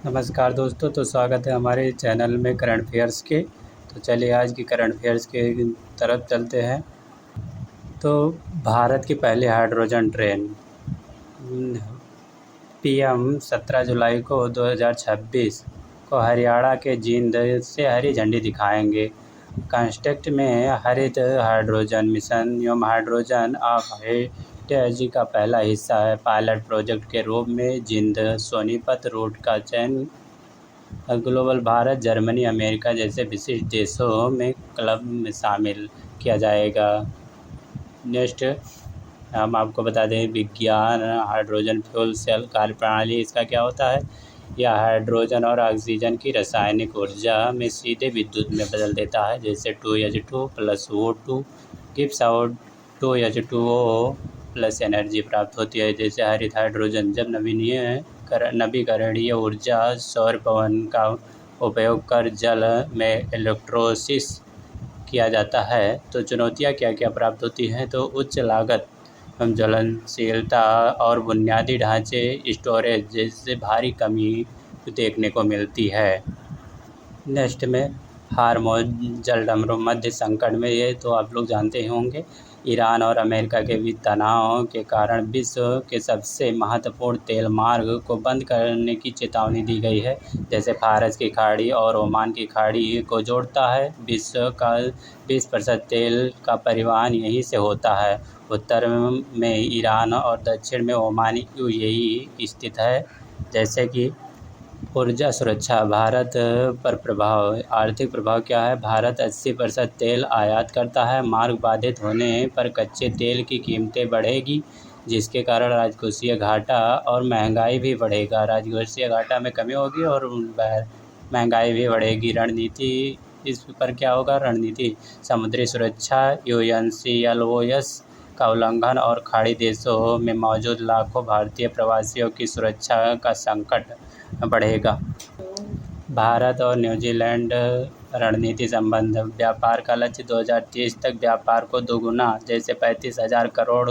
नमस्कार दोस्तों, तो स्वागत है हमारे चैनल में करंट अफेयर्स के। तो चलिए आज की करंट अफेयर्स के तरफ चलते हैं। तो भारत की पहली हाइड्रोजन ट्रेन पीएम 17 जुलाई को 2026 को हरियाणा के जींद से हरी झंडी दिखाएंगे। कांटेक्ट में हरित हाइड्रोजन मिशन एवं हाइड्रोजन ऑफ हेरिटेज का पहला हिस्सा है। पायलट प्रोजेक्ट के रूप में जींद सोनीपत रूट का चयन ग्लोबल भारत, जर्मनी, अमेरिका जैसे विशिष्ट देशों में क्लब में शामिल किया जाएगा। नेक्स्ट हम आपको बता दें विज्ञान हाइड्रोजन फ्यूल सेल कार्यप्रणाली इसका क्या होता है। यह हाइड्रोजन और ऑक्सीजन की रासायनिक ऊर्जा में सीधे विद्युत में बदल देता है। जैसे 2H2 + O2 gives out 2H2O plus energy प्राप्त होती है। जैसे हरित हाइड्रोजन जब नवीकरणीय ऊर्जा सौर पवन का उपयोग कर जल में इलेक्ट्रोलिसिस किया जाता है। तो चुनौतियाँ क्या क्या प्राप्त होती हैं, तो उच्च लागत एवं ज्वलनशीलता और बुनियादी ढांचे स्टोरेज जैसे भारी कमी देखने को मिलती है। नेक्स्ट में हार्मोज जलडमरू मध्य संकट में, ये तो आप लोग जानते ही होंगे। ईरान और अमेरिका के बीच तनाव के कारण विश्व के सबसे महत्वपूर्ण तेल मार्ग को बंद करने की चेतावनी दी गई है। जैसे फारस की खाड़ी और ओमान की खाड़ी को जोड़ता है। विश्व का 20% तेल का परिवहन यहीं से होता है। उत्तर में ईरान और दक्षिण में ओमान यूएई स्थित है। जैसे कि ऊर्जा सुरक्षा भारत पर प्रभाव, आर्थिक प्रभाव क्या है। भारत 80% तेल आयात करता है। मार्ग बाधित होने पर कच्चे तेल की कीमतें बढ़ेगी, जिसके कारण राजकोषीय घाटा और महंगाई भी बढ़ेगा। राजकोषीय घाटा में कमी होगी और महंगाई भी बढ़ेगी। रणनीति इस पर क्या होगा। रणनीति समुद्री सुरक्षा, UNCLOS का उल्लंघन और खाड़ी देशों में मौजूद लाखों भारतीय प्रवासियों की सुरक्षा का संकट बढ़ेगा। भारत और न्यूजीलैंड रणनीति संबंध, व्यापार का लक्ष्य 2030 तक व्यापार को दोगुना जैसे 35,000 करोड़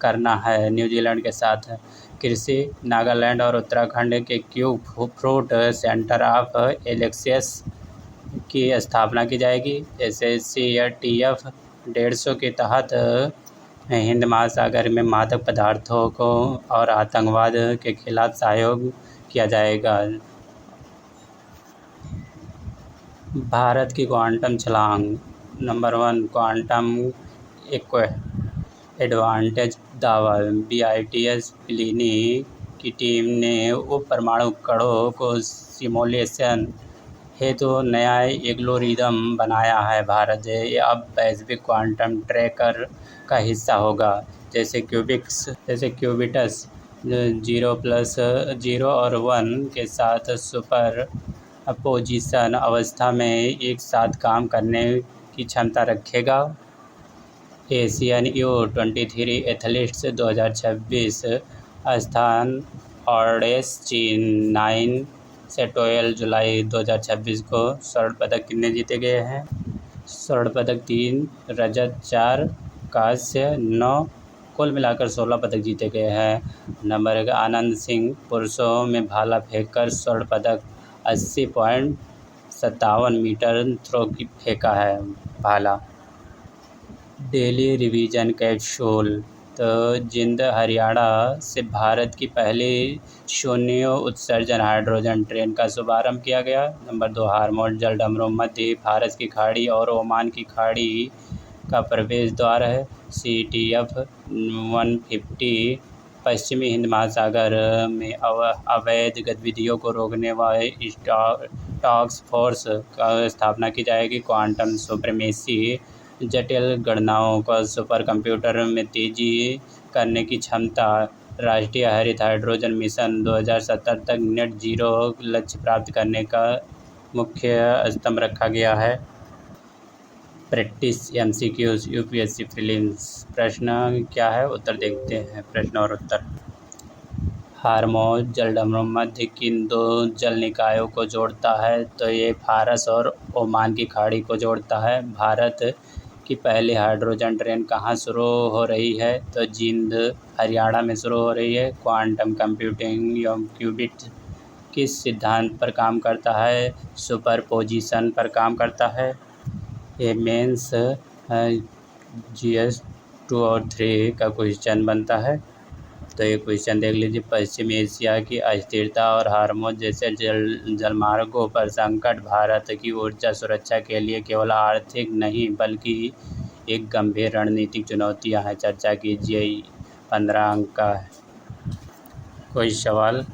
करना है न्यूजीलैंड के साथ। कृषि, नागालैंड और उत्तराखंड के cube fruit centre of excellence की स्थापना की जाएगी। जैसे CATF 150 के तहत हिंद महासागर में मादक पदार्थों को और आतंकवाद के खिलाफ सहयोग किया जाएगा। भारत की क्वांटम छलांग, नंबर 1 क्वांटम एडवांटेज दावा। BITS प्लिनी की टीम ने उप परमाणु कणों को सिमुलेशन हेतु नया एल्गोरिदम बनाया है। भारत अब वैश्विक क्वांटम ट्रैकर का हिस्सा होगा। जैसे क्यूबिटस 0+0 और 1 के साथ सुपर पोजीशन अवस्था में एक साथ काम करने की क्षमता रखेगा। एशियन U23 एथलीट्स 2026 स्थान ऑर्डेस चीन 9 से 12 जुलाई 2026 को स्वर्ण पदक कितने जीते गए हैं। स्वर्ण पदक 3, रजत 4, कांस्य 9, कुल मिलाकर 16 पदक जीते गए हैं। नंबर 1 आनंद सिंह पुरुषों में भाला फेंककर स्वर्ण पदक 80.57 मीटर थ्रो की फेंका है भाला। डेली रिवीजन कैप्सूल, तो जिंद हरियाणा से भारत की पहली शून्य उत्सर्जन हाइड्रोजन ट्रेन का शुभारंभ किया गया। नंबर 2 हार्मोज जलडमरू मध्य भारत की खाड़ी और ओमान की खाड़ी का प्रवेश द्वार है। CTF 150 पश्चिमी हिंद महासागर में अवैध गतिविधियों को रोकने वाले टास्क फोर्स का स्थापना की जाएगी। क्वांटम सुप्रीमेसी जटिल गणनाओं को सुपर कंप्यूटर में तेजी करने की क्षमता। राष्ट्रीय हरित हाइड्रोजन मिशन 2070 तक नेट जीरो लक्ष्य प्राप्त करने का मुख्य स्तंभ रखा गया है। प्रैक्टिस MCQs UPSC प्रीलिम्स, प्रश्न क्या है, उत्तर देखते हैं। प्रश्न और उत्तर। हार्मोज जलडमरू मध्य किन दो जल निकायों को जोड़ता है, तो ये फारस और ओमान की खाड़ी को जोड़ता है। भारत की पहली हाइड्रोजन ट्रेन कहाँ शुरू हो रही है, तो जींद हरियाणा में शुरू हो रही है। क्वांटम कंप्यूटिंग एवं क्यूबिट किस सिद्धांत पर काम करता है? सुपरपोजिशन पर काम करता है। ये मेंस GS 2 और 3 का क्वेश्चन बनता है। तो ये क्वेश्चन देख लीजिए। पश्चिम एशिया की अस्थिरता और हार्मोज जैसे जलमार्गों पर संकट भारत की ऊर्जा सुरक्षा के लिए केवल आर्थिक नहीं बल्कि एक गंभीर रणनीतिक चुनौतियां हैं। चर्चा कीजिए। 15 अंक का है। कोई सवाल?